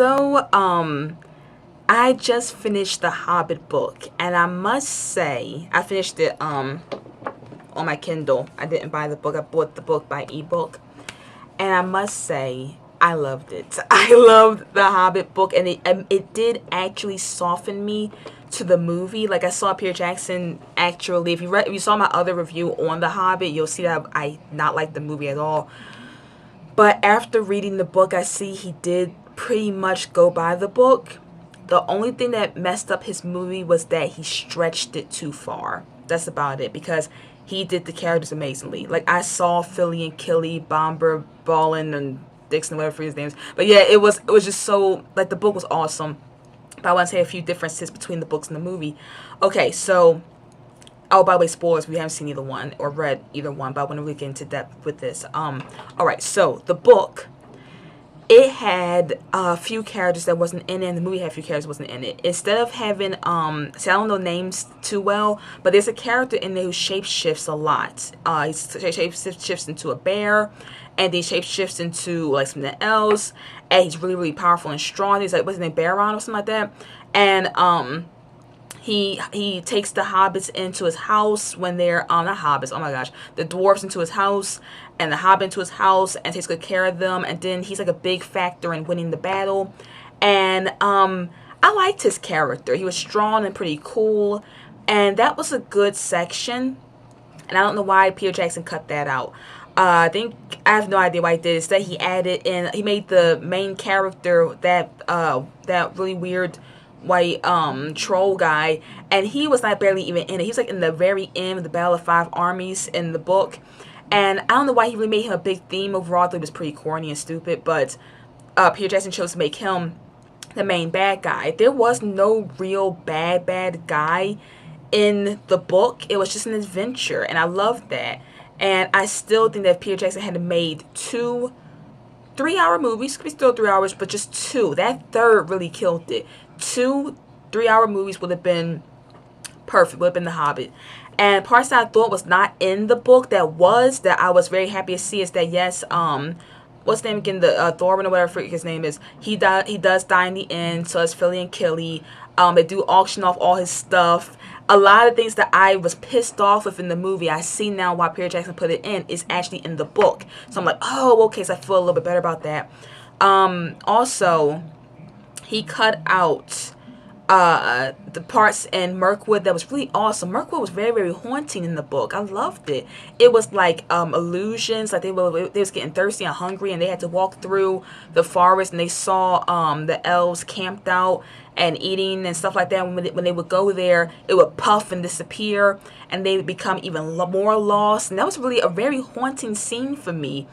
I just finished the Hobbit book, and I must say, I finished it on my Kindle. I didn't buy the book. I bought the book by ebook, and I must say, I loved it. I loved the Hobbit book, and it did actually soften me to the movie. Like, I saw Peter Jackson actually. If you saw my other review on the Hobbit, you'll see that I not like the movie at all. But after reading the book, I see he did pretty much go by the book. The only thing that messed up his movie was that he stretched it too far. That's about it, because he did the characters amazingly. Like, I saw Philly and Killy, Bomber, Ballin, and Dixon, whatever his names. But yeah, it was just so, like, the book was awesome. But I want to say a few differences between the books and the movie. Okay, so, oh, by the way, spoilers, we haven't seen either one or read either one, but I want to really get into depth with this. Alright, so the book, it had a few characters that wasn't in it, and the movie had a few characters that wasn't in it. Instead of having, see, I don't know names too well, but there's a character in there who shapeshifts a lot. He shapeshifts into a bear, and he shapeshifts into, like, something else, and he's really, really powerful and strong. He's like, what's his name, Baron or something like that, and, he takes the hobbits into his house when they're not hobbits, oh my gosh, the dwarves into his house, and the hobbit into his house, and takes good care of them. And then he's like a big factor in winning the battle. And I liked his character. He was strong and pretty cool, and that was a good section. And I don't know why Peter Jackson cut that out. I think, I have no idea why he did it. Instead, he added in, he made the main character that really weird white troll guy, and he was not barely even in it. He was like in the very end of the Battle of Five Armies in the book, and I don't know why he really made him a big theme. Overall, I thought it was pretty corny and stupid, but Peter Jackson chose to make him the main bad guy. There was no real bad guy in the book. It was just an adventure, and I loved that. And I still think that if Peter Jackson had made 2 3-hour movies, could be still 3 hours, but just 2. That third really killed it. 2 3-hour movies would have been perfect, would have been The Hobbit. And parts that I thought was not in the book that I was very happy to see is that, yes, what's his name again, the Thorin or whatever his name is, he does die in the end, so it's Philly and Killy. They do auction off all his stuff. A lot of things that I was pissed off with in the movie, I see now why Peter Jackson put it in, is actually in the book. So I'm like, oh, okay, so I feel a little bit better about that. Also, he cut out the parts in Mirkwood that was really awesome. Mirkwood was very, very haunting in the book. I loved it. It was like illusions, like they was getting thirsty and hungry, and they had to walk through the forest, and they saw the elves camped out and eating and stuff like that. When they would go there, it would puff and disappear, and they would become even more lost. And that was really a very haunting scene for me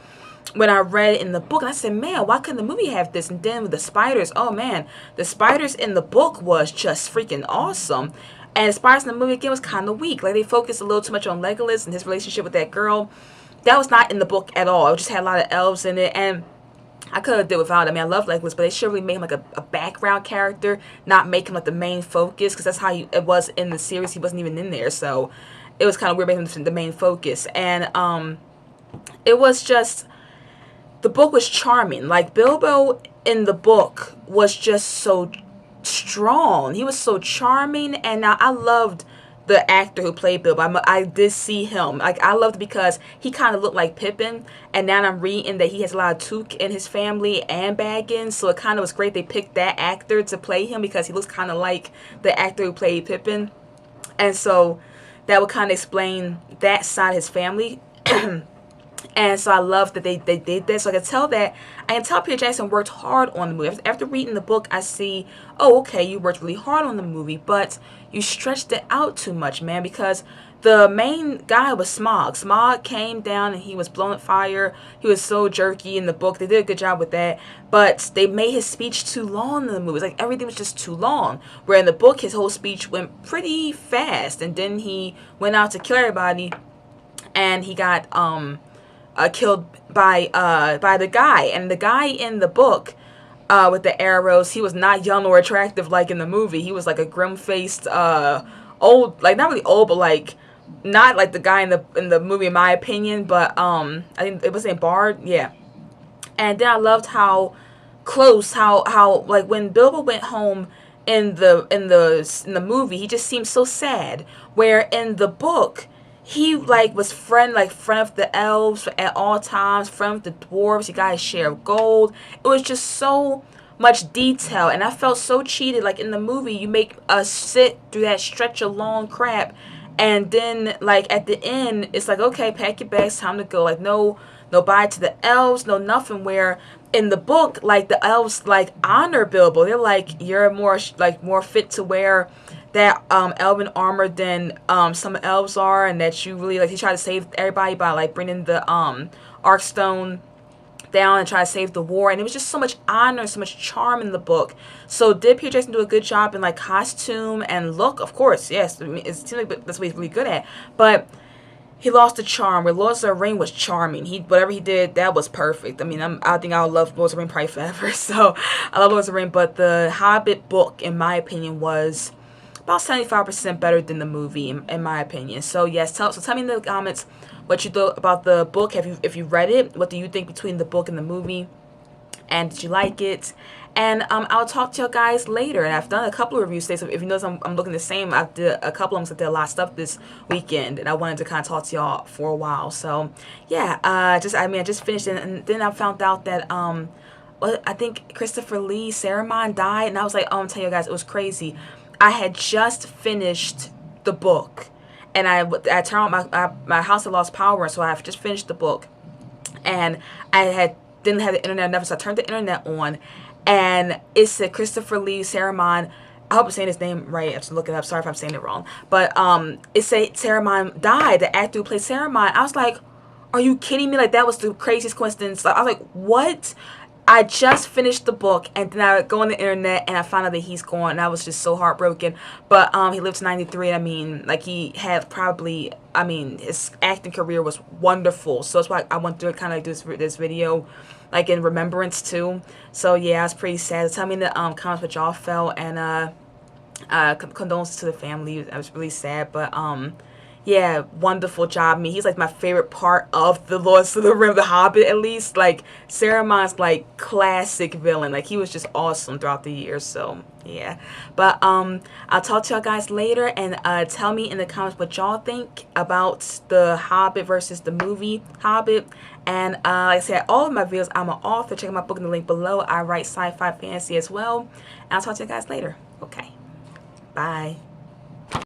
when I read it in the book. And I said, man, why couldn't the movie have this? And then with the spiders, oh man, the spiders in the book was just freaking awesome. And the spiders in the movie again was kind of weak. Like, they focused a little too much on Legolas and his relationship with that girl. That was not in the book at all. It just had a lot of elves in it, and I could have did without it. I mean, I love Legolas, but they should really make him like a background character, not make him like the main focus, because that's how it was in the series. He wasn't even in there, so it was kind of weird making him the main focus. And it was just, the book was charming. Like, Bilbo in the book was just so strong. He was so charming, and now I loved the actor who played Bilbo. I did see him. Like, I loved it because he kind of looked like Pippin, and now I'm reading that he has a lot of Took in his family and Baggins, so it kind of was great they picked that actor to play him because he looks kind of like the actor who played Pippin, and so that would kind of explain that side of his family. And so I love that they did that. So I can tell Peter Jackson worked hard on the movie. After reading the book, I see, oh, okay, you worked really hard on the movie, but you stretched it out too much, man, because the main guy was Smaug. Smaug came down and he was blowing up fire. He was so jerky in the book. They did a good job with that, but they made his speech too long in the movie. It's like everything was just too long. Where in the book, his whole speech went pretty fast, and then he went out to kill everybody, and he got killed by the guy. And the guy in the book with the arrows, he was not young or attractive like in the movie. He was like a grim-faced old, like not really old, but like not like the guy in the movie in my opinion, but I think it was named Bard, yeah. And then I loved how close. How like when Bilbo went home in the movie, he just seemed so sad. Where in the book, he like was friend of the elves at all times, friend of the dwarves. He got his share of gold. It was just so much detail, and I felt so cheated. Like in the movie, you make us sit through that stretch of long crap, and then like at the end, it's like, okay, pack your bags, time to go. Like no bye to the elves, no nothing. Where in the book, like the elves like honor Bilbo. They're like, you're more fit to wear that elven armor than some elves are, and that you really like. He tried to save everybody by like bringing the Arkstone down and try to save the war, and it was just so much honor, so much charm in the book. So did Peter Jackson do a good job in like costume and look? Of course, yes. I mean, it seems like that's what he's really good at, but he lost the charm. Where Lord of the Ring was charming. Whatever he did, that was perfect. I mean, I think I'll love Lord of the Ring probably forever. So I love Lord of the Ring, but the Hobbit book, in my opinion, was about 75% better than the movie, in my opinion. So yes, tell me in the comments what you thought about the book. If you read it, what do you think between the book and the movie? And did you like it? And I'll talk to you guys later. And I've done a couple of reviews today, so if you notice I'm looking the same, I did a couple of them. I did a lot of stuff this weekend, and I wanted to kind of talk to y'all for a while. So yeah, I just finished it, and then I found out that well, I think Christopher Lee Saruman died, and I was like, oh, I'm telling you guys, it was crazy. I had just finished the book, and I turned on my house had lost power, so I have just finished the book, and didn't have the internet enough, so I turned the internet on, and it said Christopher Lee Saruman. I hope I'm saying his name right. I have to look it up. Sorry if I'm saying it wrong. But it said Saruman died. The actor who played Saruman. I was like, are you kidding me? Like, that was the craziest coincidence. Like, I was like, what? I just finished the book, and then I go on the internet and I found out that he's gone, and I was just so heartbroken. But he lived to 93, and I mean, like, he had probably, I mean, his acting career was wonderful. So that's why I want to kind of do this video, like, in remembrance too. So yeah, I was pretty sad. Tell me in the comments what y'all felt, and condolences to the family. I was really sad, but yeah, wonderful job. I mean, he's like my favorite part of the Lord of the Ring, the Hobbit, at least. Like, Saruman's like classic villain. Like, he was just awesome throughout the years. So yeah, but I'll talk to y'all guys later, and tell me in the comments what y'all think about the Hobbit versus the movie Hobbit. And like I said, all of my videos, I'm an author. Check out my book in the link below. I write sci-fi fantasy as well. And I'll talk to you guys later. Okay, bye.